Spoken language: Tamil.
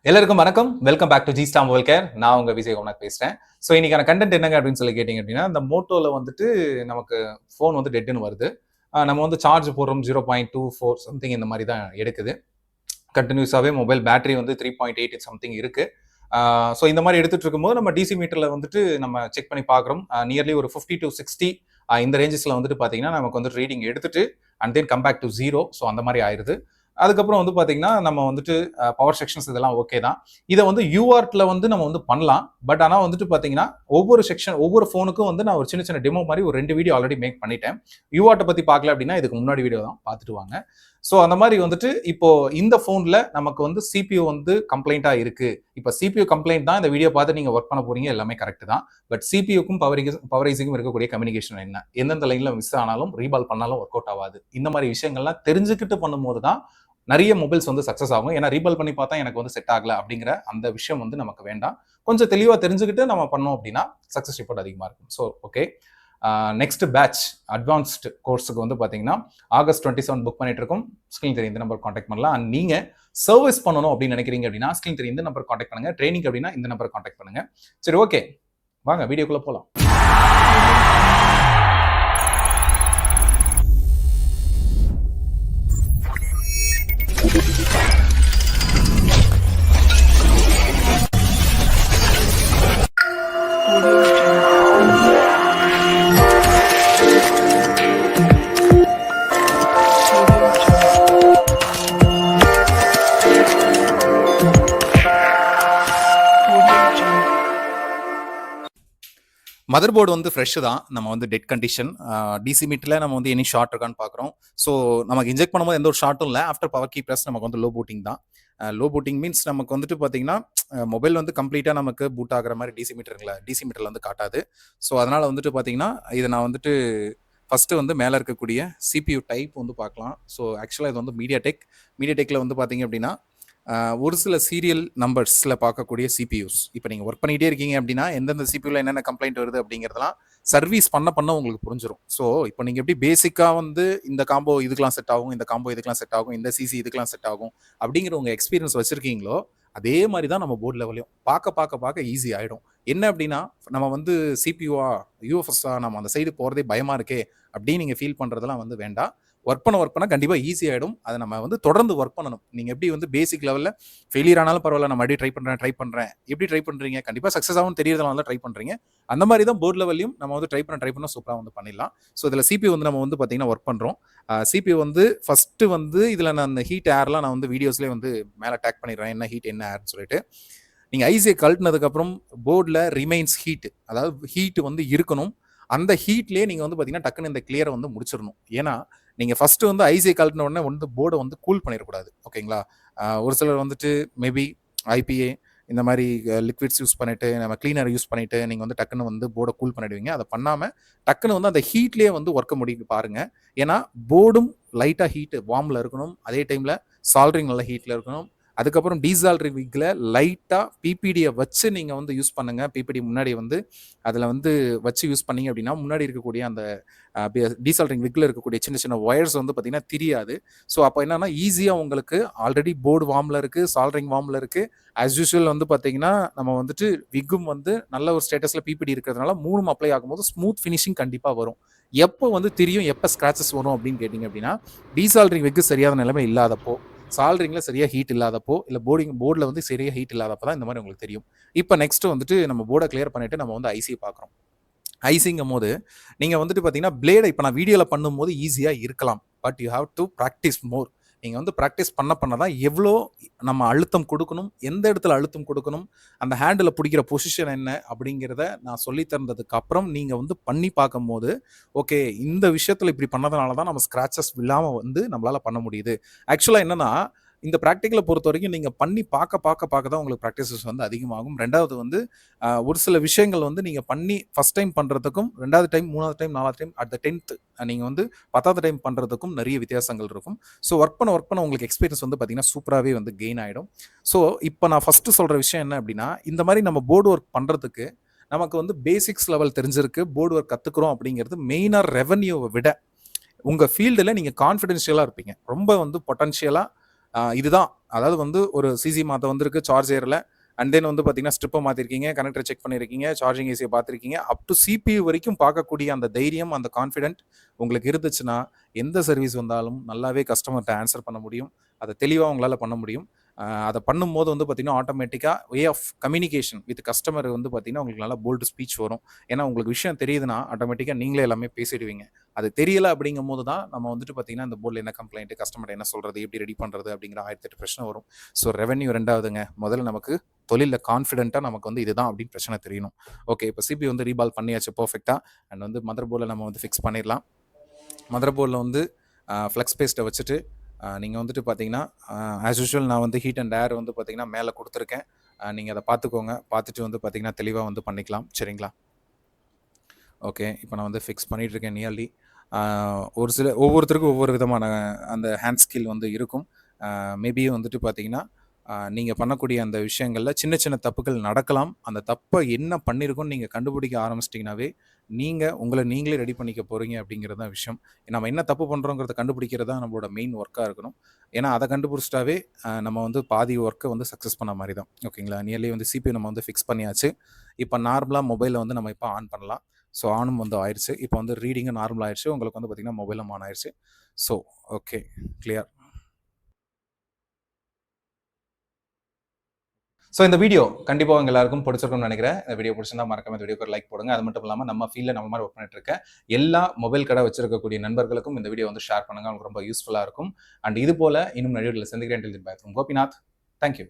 எல்லாருக்கும் வணக்கம். Welcome back to G star mobile care. நான் உங்க விஜய் கோமநாத் பேசுறேன். ஸோ இன்னைக்கான கண்டென்ட் என்னங்க அப்படின்னு சொல்லி கேட்டிங்க அப்படின்னா, இந்த மோட்டோல வந்துட்டு நமக்கு ஃபோன் வந்து டெட்னு வருது. நம்ம வந்து சார்ஜ் போடுறோம் 0.24 சம்திங் இந்த மாதிரி தான் எடுக்குது. கண்டினியூஸாகவே மொபைல் பேட்டரி வந்து 3.8 சம்திங் இருக்கு. ஸோ இந்த மாதிரி எடுத்துட்டு இருக்கும்போது நம்ம டிசி மீட்டரில் வந்துட்டு நம்ம செக் பண்ணி பார்க்குறோம். நியர்லி ஒரு 50 to 60 இந்த ரேஞ்சஸில் வந்துட்டு பார்த்தீங்கன்னா நமக்கு வந்து ரீடிங் எடுத்துட்டு and then come back to 0. So அந்த மாதிரி ஆயிடுது. அதுக்கப்புறம் வந்து பார்த்தீங்கன்னா நம்ம வந்துட்டு பவர் செக்ஷன்ஸ் இதெல்லாம் ஓகே தான். இதை வந்து யூஆர்ட்ல வந்து நம்ம வந்து பண்ணலாம். பட் ஆனால் வந்துட்டு பார்த்தீங்கன்னா ஒவ்வொரு செக்ஷன் ஒவ்வொரு ஃபோனுக்கும் வந்து நான் ஒரு சின்ன சின்ன டெமோ மாதிரி ஒரு 2 வீடியோ ஆல்ரெடி மேக் பண்ணிட்டேன். யூஆர்ட்டை பற்றி பார்க்கல அப்படின்னா இதுக்கு முன்னாடி வீடியோ தான் பார்த்துட்டு வாங்க. ஸோ அந்த மாதிரி வந்துட்டு இப்போ இந்த ஃபோனில் நமக்கு வந்து சிபியூ வந்து கம்ப்ளைண்ட்டாக இருக்கு. இப்போ சிபியூ கம்ப்ளைண்ட் தான் இந்த வீடியோ பார்த்து நீங்கள் ஒர்க் பண்ண போறீங்க, எல்லாமே கரெக்ட் தான். பட் சிபியூக்கும் பவரைஸுக்கும் இருக்கக்கூடிய கம்யூனிகேஷன் என்ன, எந்தெந்த லைனில் மிஸ் ஆனாலும் ரீபால் பண்ணாலும் ஒர்க் அவுட் ஆகாது. இந்த மாதிரி விஷயங்கள்லாம் தெரிஞ்சுக்கிட்டு பண்ணும்போது தான் நிறைய மொபைல்ஸ் வந்து சக்ஸஸ் ஆகும். ஏன்னா ரீபால் பண்ணி பார்த்தா எனக்கு வந்து செட் ஆகல அப்படிங்கிற அந்த விஷயம் வந்து நமக்கு வேண்டாம். கொஞ்சம் தெளிவாக தெரிஞ்சுக்கிட்டு நம்ம பண்ணோம் அப்படின்னா சக்ஸஸ் ரிப்போர்ட் அதிகமாக இருக்கும். So okay, next batch advanced கோர்ஸுக்கு வந்து பார்த்தீங்கன்னா ஆகஸ்ட் 27 புக் பண்ணிட்டு இருக்கோம். ஸ்கிரீன் தெரியும் இந்த நம்பர் காண்டாக்ட் பண்ணலாம். அண்ட் நீங்கள் சர்வீஸ் பண்ணணும் அப்படின்னு நினைக்கிறீங்க அப்படின்னா ஸ்கிரீன் தெரியும் இந்த நம்பர் காண்டாக்ட் பண்ணுங்க. ட்ரைனிங் அப்படின்னா இந்த நம்பர் காண்டாக்ட் பண்ணுங்க. சரி, ஓகே, வாங்க வீடியோக்குள்ள போகலாம். மதர் போர்டு வந்து ஃப்ரெஷ்ஷு தான். நம்ம வந்து டெட் கண்டிஷன். டிசி மீட்டரில் நம்ம வந்து எனி ஷார்ட் இருக்கான்னு பார்க்குறோம். ஸோ நமக்கு இன்ஜெக்ட் பண்ணும்போது எந்த ஒரு ஷார்ட்டும் இல்லை. ஆஃப்டர் பவர் கீ ப்ரெஸ் நமக்கு வந்து லோ பூட்டிங் தான். லோ பூட்டிங் மீன்ஸ் நமக்கு வந்துட்டு பார்த்தீங்கன்னா மொபைல் வந்து கம்ப்ளீட்டாக நமக்கு பூட் ஆகிற மாதிரி டிசி மீட்டரில் வந்து காட்டாது. ஸோ அதனால் வந்துட்டு பார்த்தீங்கன்னா இதை நான் வந்துட்டு ஃபஸ்ட்டு வந்து மேலே இருக்கக்கூடிய சிபியூ டைப் வந்து பார்க்கலாம். ஸோ ஆக்சுவலாக இது வந்து மீடியாடெக்கில் வந்து பார்த்தீங்க அப்படின்னா ஒரு சில சீரியல் நம்பர்ஸில் பார்க்கக்கூடிய சிபியூஸ். இப்போ நீங்கள் ஒர்க் பண்ணிகிட்டே இருக்கீங்க அப்படின்னா எந்தெந்த சிபியூவில் என்னென்ன கம்ப்ளைண்ட் வருது அப்படிங்கிறதெல்லாம் சர்வீஸ் பண்ண உங்களுக்கு புரிஞ்சிடும். ஸோ இப்போ நீங்கள் எப்படி பேசிக்காக வந்து இந்த காம்போ இதுக்கெலாம் செட் ஆகும், இந்த காம்போ இதுக்கெலாம் செட் ஆகும், இந்த சிசி இதுக்கெலாம் செட் ஆகும் அப்படிங்கிற உங்கள் எக்ஸ்பீரியன்ஸ் வச்சுருக்கீங்களோ அதே மாதிரி தான் நம்ம போர்டு லெவலையும் பார்க்க ஈஸி ஆகிடும். என்ன அப்படின்னா நம்ம வந்து சிபியூவா யூஎஃப்எஸ்ஸா நம்ம அந்த சைடு போகிறதே பயமாக இருக்கே அப்படின்னு நீங்கள் ஃபீல் பண்ணுறதெல்லாம் வந்து வேண்டாம். ஒர்க் பண்ண கண்டிப்பாக ஈஸி ஆகிடும். அதை நம்ம வந்து தொடர்ந்து ஒர்க் பண்ணணும். நீங்கள் எப்படி வந்து பேசிக் லெவலில் ஃபெயிலியர் ஆனாலும் பரவாயில்ல, நான் மறுபடியும் ட்ரை பண்ணுறேன் எப்படி ட்ரை பண்ணுறீங்க, கண்டிப்பாக சக்ஸஸ் ஆகும் தெரியறதுனால தான் ட்ரை பண்ணுறீங்க. அந்த மாதிரி தான் போர்டு லெவலையும் நம்ம வந்து ட்ரை பண்ண சூப்பராக வந்து பண்ணிடலாம். ஸோ இதில் சிபியூ வந்து நம்ம வந்து பார்த்தீங்கன்னா ஒர்க் பண்ணுறோம். சிபியூ வந்து ஃபஸ்ட்டு வந்து இதில் நான் அந்த ஹீட் ஏர்லாம் நான் வந்து வீடியோஸ்லேயே வந்து மேலே டேக் பண்ணிடுறேன், என்ன ஹீட் என்ன ஏர்னு சொல்லிட்டு. நீங்கள் ஐசியை கழட்டினதுக்கப்புறம் போர்டில் ரிமைன்ஸ் ஹீட், அதாவது ஹீட் வந்து இருக்கணும். அந்த ஹீட்லேயே நீங்கள் வந்து பார்த்தீங்கன்னா டக்குன்னு இந்த கிளியரை வந்து முடிச்சிடணும். ஏன்னா நீங்கள் ஃபஸ்ட்டு வந்து ஐசிஐ கழட்டின உடனே வந்து போர்டை வந்து கூல் பண்ணிடக்கூடாது. ஓகேங்களா? ஒரு சிலர் வந்துட்டு மேபி ஐபிஏ இந்த மாதிரி லிக்விட்ஸ் யூஸ் பண்ணிவிட்டு நம்ம கிளீனர் யூஸ் பண்ணிவிட்டு நீங்கள் வந்து டக்குன்னு வந்து போர்டை கூல் பண்ணிடுவீங்க. அதை பண்ணாமல் டக்குன்னு வந்து அந்த ஹீட்லேயே வந்து ஒர்க்கை முடிக்க பாருங்கள். ஏன்னா போர்டும் லைட்டாக ஹீட்டு வார்மில் இருக்கணும், அதே டைமில் சால்ட்ரிங் நல்ல ஹீட்டில் இருக்கணும். அதுக்கப்புறம் டீசால்ட்ரிங் விக்கில் லைட்டாக பிபிடியை வச்சு நீங்கள் வந்து யூஸ் பண்ணுங்கள். பிபிடி முன்னாடி வந்து அதில் வந்து வச்சு யூஸ் பண்ணிங்க அப்படின்னா முன்னாடி இருக்கக்கூடிய அந்த டீசால்ட்ரிங் விக்கில் இருக்கக்கூடிய சின்ன சின்ன ஒயர்ஸ் வந்து பார்த்திங்கன்னா தெரியாது. ஸோ அப்போ என்னென்னா ஈஸியாக உங்களுக்கு ஆல்ரெடி போர்டு வார்மில் இருக்குது, சால்ட்ரிங் வார்மில் இருக்குது. ஆஸ் யூஸ்வல் வந்து பார்த்திங்கன்னா நம்ம வந்துட்டு விக்கும் வந்து நல்ல ஒரு ஸ்டேட்டஸில் பிபிடி இருக்கிறதுனால 3 அப்ளை ஆகும்போது ஸ்மூத் ஃபினிஷிங் கண்டிப்பாக வரும். எப்போ வந்து தெரியும் எப்போ ஸ்க்ராச்சஸ் வரும் அப்படின்னு கேட்டிங்க அப்படின்னா டீசால்ட்ரிங் விக்கு சரியான நிலைமை இல்லாதப்போ, சால்ட்ரிங்கில் சரியாக ஹீட் இல்லாதப்போ, இல்லை போர்டில் வந்து சரியாக ஹீட் இல்லாதப்போ தான் இந்த மாதிரி உங்களுக்கு தெரியும். இப்போ நெக்ஸ்ட்டு வந்துட்டு நம்ம போர்டை கிளியர் பண்ணிவிட்டு நம்ம வந்து ஐசியை பார்க்குறோம். ஐசிங்கும் போது நீங்கள் வந்துட்டு பார்த்தீங்கன்னா பிளேடை இப்போ நான் வீடியோவில் பண்ணும்போது ஈஸியாக இருக்கலாம். But you have to practice more. நீங்கள் வந்து ப்ராக்டிஸ் பண்ண தான் எவ்வளோ நம்ம அழுத்தம் கொடுக்கணும், எந்த இடத்துல அழுத்தம் கொடுக்கணும், அந்த ஹேண்டில் பிடிக்கிற பொசிஷன் என்ன அப்படிங்கிறத நான் சொல்லி தந்ததுக்கு அப்புறம் நீங்கள் வந்து பண்ணி பார்க்கும்போது ஓகே இந்த விஷயத்தில் இப்படி பண்ணதுனால தான் நம்ம ஸ்க்ராச்சஸ் இல்லாமல் வந்து நம்மளால் பண்ண முடியுது. ஆக்சுவலாக என்னென்னா இந்த ப்ராக்டிக்கலை பொறுத்த வரைக்கும் நீங்கள் பண்ணி பார்க்க தான் உங்களுக்கு ப்ராக்டிசஸ் வந்து அதிகமாகும். ரெண்டாவது வந்து ஒரு சில விஷயங்கள் வந்து நீங்கள் பண்ணி ஃபஸ்ட் டைம் பண்ணுறதுக்கும் 2வது டைம் 3வது டைம் 4வது டைம் அட் த 10th நீங்கள் வந்து 10வது டைம் பண்ணுறதுக்கும் நிறைய வித்தியாசங்கள் இருக்கும். ஸோ ஒர்க் பண்ண உங்களுக்கு எக்ஸ்பீரியன்ஸ் வந்து பார்த்திங்கன்னா சூப்பராகவே வந்து கெயின் ஆகிடும். ஸோ இப்போ நான் ஃபஸ்ட்டு சொல்கிற விஷயம் என்ன அப்படின்னா இந்த மாதிரி நம்ம போர்டு ஒர்க் பண்ணுறதுக்கு நமக்கு வந்து பேசிக்ஸ் லெவல் தெரிஞ்சிருக்கு, போர்டு ஒர்க் கற்றுக்குறோம் அப்படிங்கிறது மெயினாக ரெவன்யூவை விட உங்கள் ஃபீல்டில் நீங்கள் கான்ஃபிடென்ஷியலாக இருப்பீங்க. ரொம்ப வந்து பொட்டன்ஷியலாக இதுதான். அதாவது வந்து ஒரு சிசி மாத்த வந்திருக்கு, சார்ஜ் ஏறல. அண்ட் தென் வந்து பார்த்தீங்கன்னா, ஸ்ட்ரிப்ப மாத்திருக்கீங்க, கனெக்டர செக் பண்ணியிருக்கீங்க, சார்ஜிங் ஏசிய பார்த்துருக்கீங்க. அப் டூ சிபியூ வரைக்கும் பார்க்கக்கூடிய அந்த தைரியம், அந்த கான்ஃபிடென்ட் உங்களுக்கு இருந்துச்சுன்னா, எந்த சர்வீஸ் வந்தாலும் நல்லாவே கஸ்டமர்ட்ட ஆன்சர் பண்ண முடியும். அத தெளிவா உங்களால பண்ண முடியும். அத பண்ணும்போது வந்து பார்த்தீங்கன்னா, ஆட்டோமேட்டிக்கா way of communication with customer வந்து பார்த்தீங்கன்னா, உங்களுக்கு நல்லா போல்டு ஸ்பீச் வரும். ஏன்னா, உங்களுக்கு விஷயம் தெரியுதுன்னா, ஆட்டோமேட்டிக்கா நீங்களே எல்லாமே பேசிடுவீங்க. அது தெரியல அப்படிங்கும்போது தான், நம்ம வந்துட்டு பார்த்தீங்கன்னா, இந்த போர்ட்ல என்ன கம்ப்ளைண்ட், கஸ்டமர்ட்ட என்ன சொல்றது, எப்படி ரெடி பண்றது அப்படிங்கிற 1008 பிரச்சனை வரும். ஸோ ரெவென்யூ 2வதுங்க. முதல்ல நமக்கு தொழில்ல கான்ஃபிடென்ட்டா நமக்கு வந்து இதுதான் அப்படின்னு பிரச்சனை தெரியணும். ஓகே, இப்போ சிபியூ வந்து ரீபால் பண்ணியாச்சு பெர்ஃபெக்ட்டா. அண்ட் வந்து மதர் போர்ட்ல நம்ம வந்து ஃபிக்ஸ் பண்ணிடலாம். மதர் போர்டில் வந்து ஃப்ளெக்ஸ் பேஸ்ட்டை வச்சுட்டு நீங்கள் வந்துட்டு பார்த்தீங்கன்னா, ஆஸ் யூஷுவல் நான் வந்து ஹீட் அண்ட் ஏர் வந்து பார்த்தீங்கன்னா மேலே கொடுத்துருக்கேன். நீங்கள் அதை பார்த்துக்கோங்க. பார்த்துட்டு வந்து பார்த்தீங்கன்னா தெளிவாக வந்து பண்ணிக்கலாம். சரிங்களா? ஓகே, இப்போ நான் வந்து ஃபிக்ஸ் பண்ணிகிட்ருக்கேன் நியர்லி. ஒரு சில ஒவ்வொருத்தருக்கும் ஒவ்வொரு விதமான அந்த ஹேண்ட் ஸ்கில் வந்து இருக்கும். மேபி வந்துட்டு பார்த்தீங்கன்னா, நீங்கள் பண்ணக்கூடிய அந்த விஷயங்களில் சின்ன சின்ன தப்புகள் நடக்கலாம். அந்த தப்பை என்ன பண்ணியிருக்கோன்னு நீங்கள் கண்டுபிடிக்க ஆரம்பிச்சிட்டிங்கனாவே, நீங்கள் உங்களை நீங்களே ரெடி பண்ணிக்க போகிறீங்க அப்படிங்கிறது தான் விஷயம். நம்ம என்ன தப்பு பண்ணுறோங்கிறத கண்டுபிடிக்கிறது தான் நம்மளோட மெயின் ஒர்க்காக இருக்கணும். ஏன்னா அதை கண்டுபிடிச்சிட்டாவே நம்ம வந்து பாதி ஒர்க்கை வந்து சக்ஸஸ் பண்ண மாதிரி தான். ஓகேங்களா? நியர்லி வந்து சிபியூ நம்ம வந்து ஃபிக்ஸ் பண்ணியாச்சு. இப்போ நார்மலாக மொபைலில் வந்து நம்ம இப்போ ஆன் பண்ணலாம். ஸோ ஆனும் வந்து ஆயிடுச்சு. இப்போ வந்து ரீடிங்கும் நார்மல் ஆயிடுச்சு. உங்களுக்கு வந்து பார்த்தீங்கன்னா மொபைலும் ஆன் ஆயிடுச்சு. So okay, clear. ஸோ இந்த வீடியோ கண்டிப்பா உங்க எல்லாருக்கும் பிடிச்சிருக்கும்னு நினைக்கிறேன். இந்த வீடியோ பிடிச்சிருந்தா மறக்காம இந்த வீடியோக்கு ஒரு லைக் போடுங்க. அது மட்டும் இல்லாம நம்ம ஃபீல்ட்ல நம்ம மாதிரி ஒர்க் பண்ணிட்டு இருக்க எல்லா மொபைல் கடை வச்சிருக்கக்கூடிய நண்பர்களுக்கும் இந்த வீடியோ வந்து ஷேர் பண்ணுங்க. அவங்களுக்கு ரொம்ப யூஸ்ஃபுல்லா இருக்கும். அண்ட் இது போல இன்னும் நிறைய வீடியோல சந்திக்கிறேன். கோபிநாத், தேங்க்யூ.